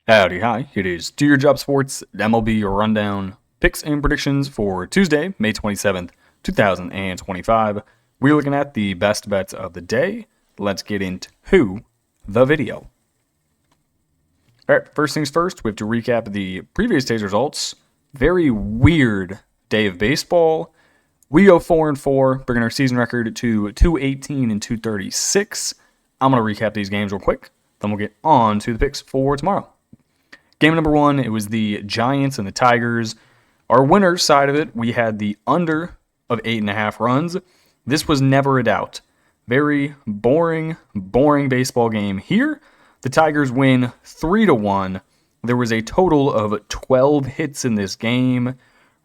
Howdy, hi. It is Do Your Job Sports MLB Rundown picks and predictions for Tuesday, May 27th, 2025. We're looking at the best bets of the day. Let's get into the video. All right, first things first, we have to recap the previous day's results. Very weird day of baseball. We go 4-4, bringing our season record to 218 and 236. I'm going to recap these games real quick, then we'll get on to the picks for tomorrow. Game number one, it was the Giants and the Tigers. Our winner's side of it, we had the under of 8.5 runs. This was never a doubt. Very boring baseball game here. The Tigers win 3-1. There was a total of 12 hits in this game.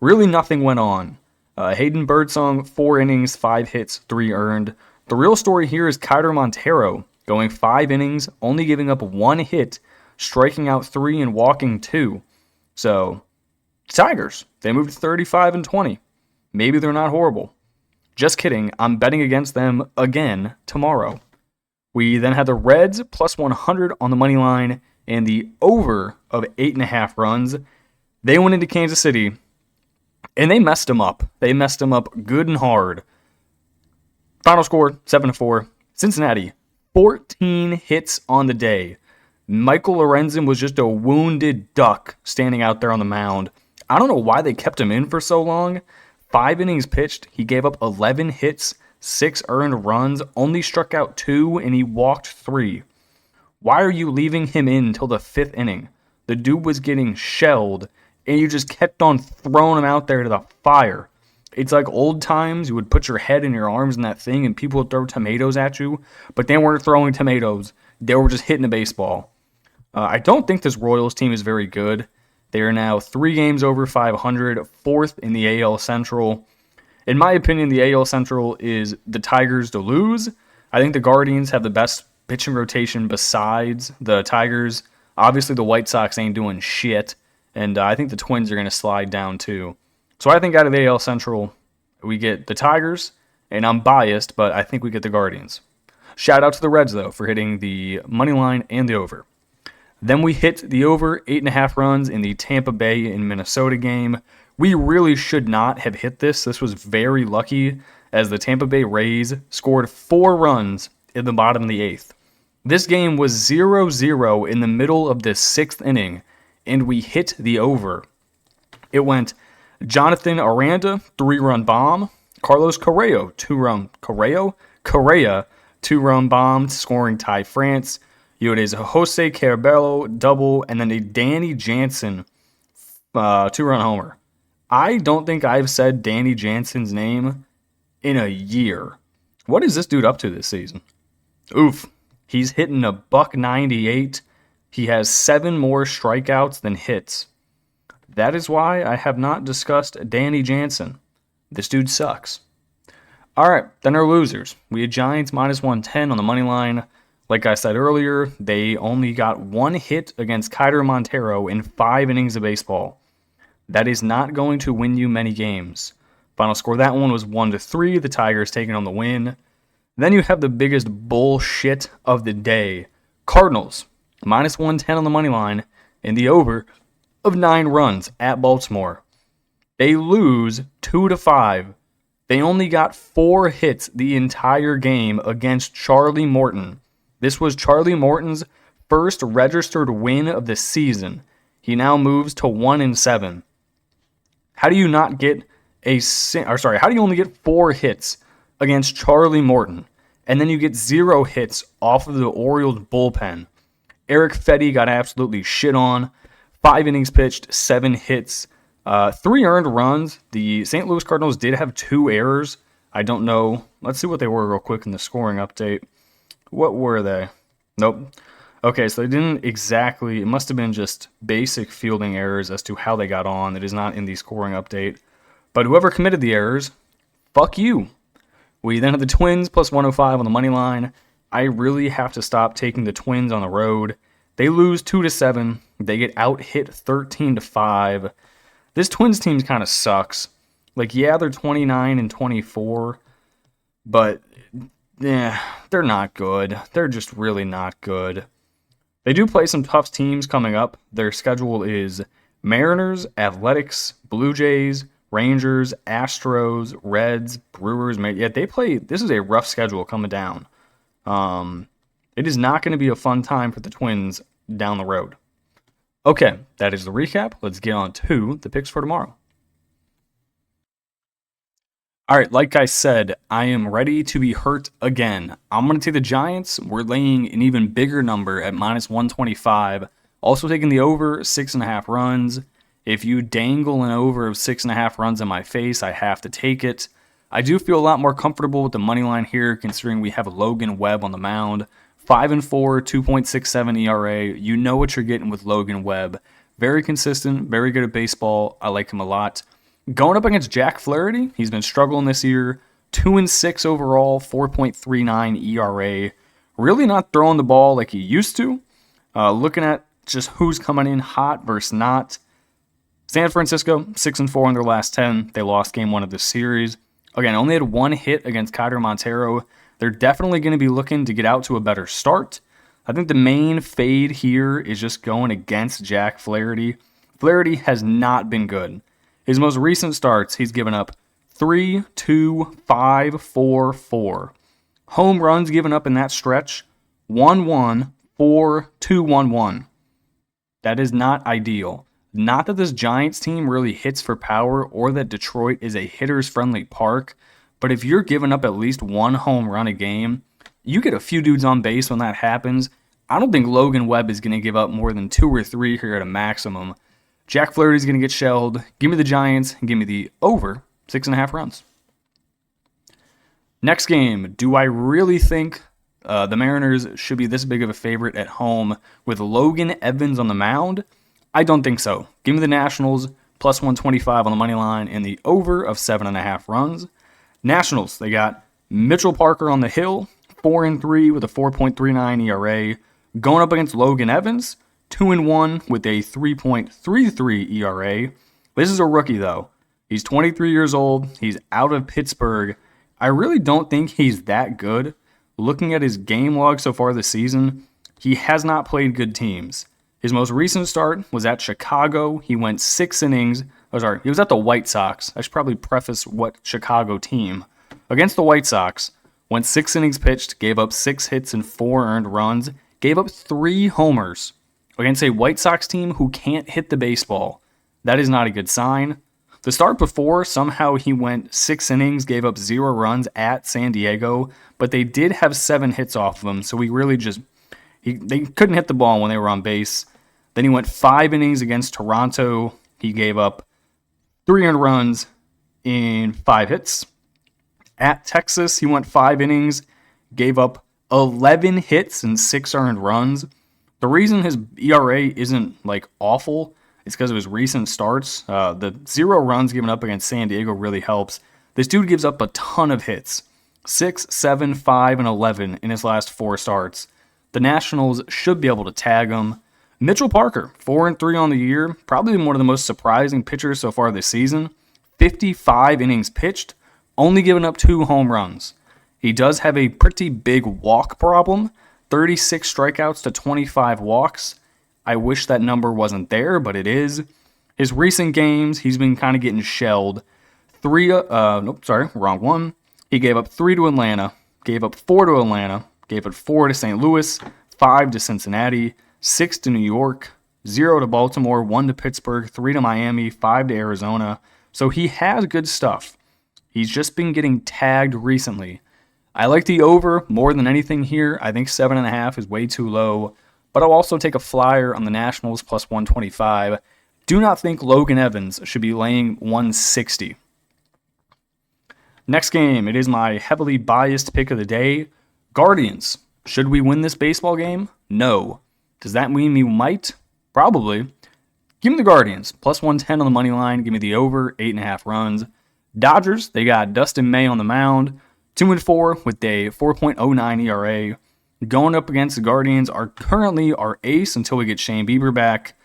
Really nothing went on. Hayden Birdsong, 4 innings, 5 hits, 3 earned. The real story here is Keider Montero going 5 innings, only giving up 1 hit, striking out 3 and walking 2. So, Tigers, they moved to 35-20. Maybe they're not horrible. Just kidding, I'm betting against them again tomorrow. We then had the Reds plus 100 on the money line and the over of 8.5 runs. They went into Kansas City and they messed them up. They messed them up good and hard. Final score, 7-4. Cincinnati, 14 hits on the day. Michael Lorenzen was just a wounded duck standing out there on the mound. I don't know why they kept him in for so long. 5 innings pitched, he gave up 11 hits, 6 earned runs, only struck out 2, and he walked 3. Why are you leaving him in until the 5th inning? The dude was getting shelled, and you just kept on throwing him out there to the fire. It's like old times, you would put your head in your arms in that thing, and people would throw tomatoes at you, but they weren't throwing tomatoes. They were just hitting a baseball. I don't think this Royals team is very good. They are now 3 games over 500, 4th in the AL Central. In my opinion, the AL Central is the Tigers to lose. I think the Guardians have the best pitching rotation besides the Tigers. Obviously, the White Sox ain't doing shit, and I think the Twins are going to slide down too. So I think out of the AL Central, we get the Tigers, and I'm biased, but I think we get the Guardians. Shout out to the Reds, though, for hitting the money line and the over. Then we hit the over 8.5 runs in the Tampa Bay and Minnesota game. We really should not have hit this. This was very lucky as the Tampa Bay Rays scored 4 runs in the bottom of the 8th. This game was 0-0 in the middle of the 6th inning, and we hit the over. It went Jonathan Aranda, 3-run bomb. Carlos Correa, 2-run bomb, scoring Ty France. It is a Jose Carabello double, and then a Danny Jansen 2-run homer. I don't think I've said Danny Jansen's name in a year. What is this dude up to this season? Oof. He's hitting a $198. He has 7 more strikeouts than hits. That is why I have not discussed Danny Jansen. This dude sucks. All right, then our losers. We had Giants minus 110 on the money line. Like I said earlier, they only got 1 hit against Keider Montero in 5 innings of baseball. That is not going to win you many games. Final score of that one was 1-3, the Tigers taking on the win. Then you have the biggest bullshit of the day. Cardinals, minus 110 on the money line, and the over of 9 runs at Baltimore. They lose 2-5. They only got 4 hits the entire game against Charlie Morton. This was Charlie Morton's first registered win of the season. He now moves to 1-7. How do you not get how do you only get 4 hits against Charlie Morton, and then you get 0 hits off of the Orioles bullpen? Eric Fetty got absolutely shit on. 5 innings pitched, 7 hits, 3 earned runs. The St. Louis Cardinals did have 2 errors. I don't know. Let's see what they were real quick in the scoring update. What were they? Nope. Okay, so they didn't exactly... It must have been just basic fielding errors as to how they got on. It is not in the scoring update. But whoever committed the errors, fuck you. We then had the Twins plus 105 on the money line. I really have to stop taking the Twins on the road. They lose 2-7. They get out-hit 13-5. This Twins team kind of sucks. Like, yeah, they're 29-24, but... yeah, they're not good. They're just really not good. They do play some tough teams coming up. Their schedule is Mariners, Athletics, Blue Jays, Rangers, Astros, Reds, Brewers. Yeah, they play. This is a rough schedule coming down. It is not going to be a fun time for the Twins down the road. Okay, that is the recap. Let's get on to the picks for tomorrow. All right, like I said, I am ready to be hurt again. I'm going to take the Giants. We're laying an even bigger number at minus 125. Also taking the over 6.5 runs. If you dangle an over of 6.5 runs in my face, I have to take it. I do feel a lot more comfortable with the money line here, considering we have Logan Webb on the mound. 5-4, 2.67 ERA. You know what you're getting with Logan Webb. Very consistent, very good at baseball. I like him a lot. Going up against Jack Flaherty, he's been struggling this year. 2-6 overall, 4.39 ERA. Really not throwing the ball like he used to. Looking at just who's coming in hot versus not. San Francisco, 6-4 in their last 10. They lost game 1 of this series. Again, only had 1 hit against Kaiser Montero. They're definitely going to be looking to get out to a better start. I think the main fade here is just going against Jack Flaherty. Flaherty has not been good. His most recent starts, he's given up 3, 2, 5, 4, 4. Home runs given up in that stretch, 1-1, 4, 2, 1-1. That is not ideal. Not that this Giants team really hits for power or that Detroit is a hitters-friendly park, but if you're giving up at least 1 home run a game, you get a few dudes on base when that happens. I don't think Logan Webb is going to give up more than 2 or 3 here at a maximum. Jack Flaherty's going to get shelled. Give me the Giants and give me the over 6.5 runs. Next game, do I really think the Mariners should be this big of a favorite at home with Logan Evans on the mound? I don't think so. Give me the Nationals, plus 125 on the money line, and the over of 7.5 runs. Nationals, they got Mitchell Parker on the hill, 4-3 with a 4.39 ERA. Going up against Logan Evans, 2-1 with a 3.33 ERA. This is a rookie, though. He's 23 years old. He's out of Pittsburgh. I really don't think he's that good. Looking at his game log so far this season, he has not played good teams. His most recent start was at Chicago. He went 6 innings. He was at the White Sox. I should probably preface what Chicago team. Against the White Sox, went 6 innings pitched, gave up 6 hits and 4 earned runs, gave up 3 homers against a White Sox team who can't hit the baseball. That is not a good sign. The start before, somehow he went 6 innings, gave up 0 runs at San Diego, but they did have 7 hits off of him, so he really just... They couldn't hit the ball when they were on base. Then he went 5 innings against Toronto. He gave up 3 earned runs in 5 hits. At Texas, he went 5 innings, gave up 11 hits and 6 earned runs. The reason his ERA isn't awful is because of his recent starts. The 0 runs given up against San Diego really helps. This dude gives up a ton of hits. 6, 7, 5, and 11 in his last 4 starts. The Nationals should be able to tag him. Mitchell Parker, 4-3 on the year, probably one of the most surprising pitchers so far this season. 55 innings pitched, only giving up 2 home runs. He does have a pretty big walk problem, 36 strikeouts to 25 walks. I wish that number wasn't there, but it is. His recent games, he's been kind of getting shelled. Wrong one. He gave up 3 to Atlanta, gave up 4 to Atlanta, gave up 4 to St. Louis, 5 to Cincinnati, 6 to New York, 0 to Baltimore, 1 to Pittsburgh, 3 to Miami, 5 to Arizona. So he has good stuff. He's just been getting tagged recently. I like the over more than anything here. I think 7.5 is way too low, but I'll also take a flyer on the Nationals plus 125. Do not think Logan Evans should be laying 160. Next game, it is my heavily biased pick of the day. Guardians. Should we win this baseball game? No. Does that mean we might? Probably. Give me the Guardians. Plus 110 on the money line. Give me the over, 8.5 runs. Dodgers, they got Dustin May on the mound. 2-4 with a 4.09 ERA. Going up against the Guardians are currently our ace until we get Shane Bieber back.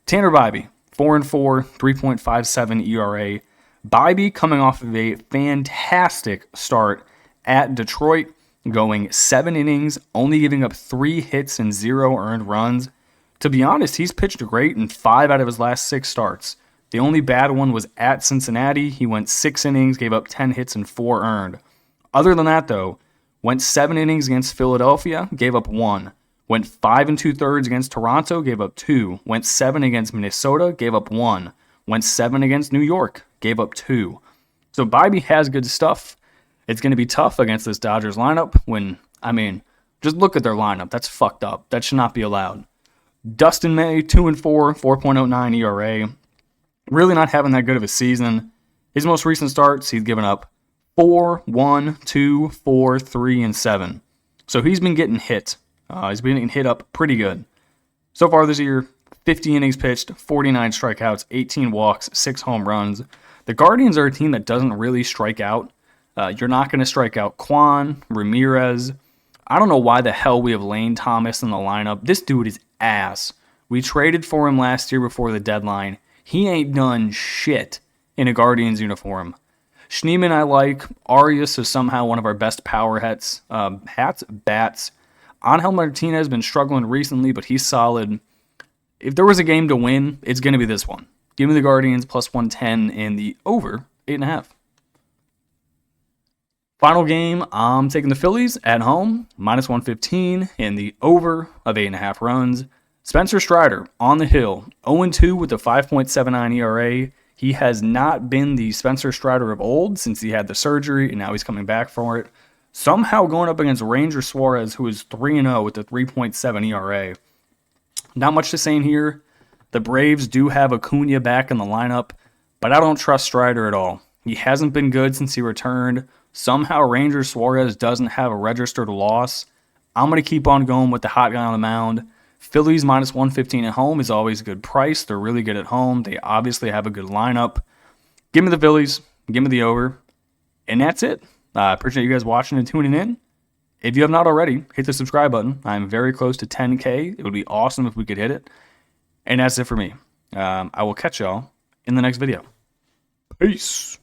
Tanner Bybee, 4-4, 3.57 ERA. Bybee coming off of a fantastic start at Detroit. going 7 innings, only giving up 3 hits and 0 earned runs. To be honest, he's pitched great in 5 out of his last 6 starts. The only bad one was at Cincinnati. He went 6 innings, gave up 10 hits and 4 earned. Other than that, though, went 7 innings against Philadelphia, gave up 1. Went 5 2/3 against Toronto, gave up 2. Went 7 against Minnesota, gave up 1. Went 7 against New York, gave up 2. So Bibee has good stuff. It's going to be tough against this Dodgers lineup just look at their lineup. That's fucked up. That should not be allowed. Dustin May, 2-4, 4.09 ERA. Really not having that good of a season. His most recent starts, he's given up 4, 1, 2, 4, 3, and 7. So he's been getting hit. He's been getting hit up pretty good. So far this year, 50 innings pitched, 49 strikeouts, 18 walks, 6 home runs. The Guardians are a team that doesn't really strike out. You're not going to strike out Kwan, Ramirez. I don't know why the hell we have Lane Thomas in the lineup. This dude is ass. We traded for him last year before the deadline. He ain't done shit in a Guardians uniform. Schneemann I like. Arias is somehow one of our best power bats. Angel Martinez has been struggling recently, but he's solid. If there was a game to win, it's going to be this one. Give me the Guardians plus 110 and the over 8.5. Final game, I'm taking the Phillies at home, minus 115 and the over of 8.5 runs. Spencer Strider on the hill, 0-2 with a 5.79 ERA. He has not been the Spencer Strider of old since he had the surgery, and now he's coming back for it. Somehow going up against Ranger Suarez, who is 3-0 with a 3.7 ERA. Not much to say in here. The Braves do have Acuna back in the lineup, but I don't trust Strider at all. He hasn't been good since he returned. Somehow Ranger Suarez doesn't have a registered loss. I'm going to keep on going with the hot guy on the mound. Phillies minus 115 at home is always a good price. They're really good at home. They obviously have a good lineup. Give me the Phillies. Give me the over. And that's it. I appreciate you guys watching and tuning in. If you have not already, hit the subscribe button. I'm very close to 10K. It would be awesome if we could hit it. And that's it for me. I will catch y'all in the next video. Peace.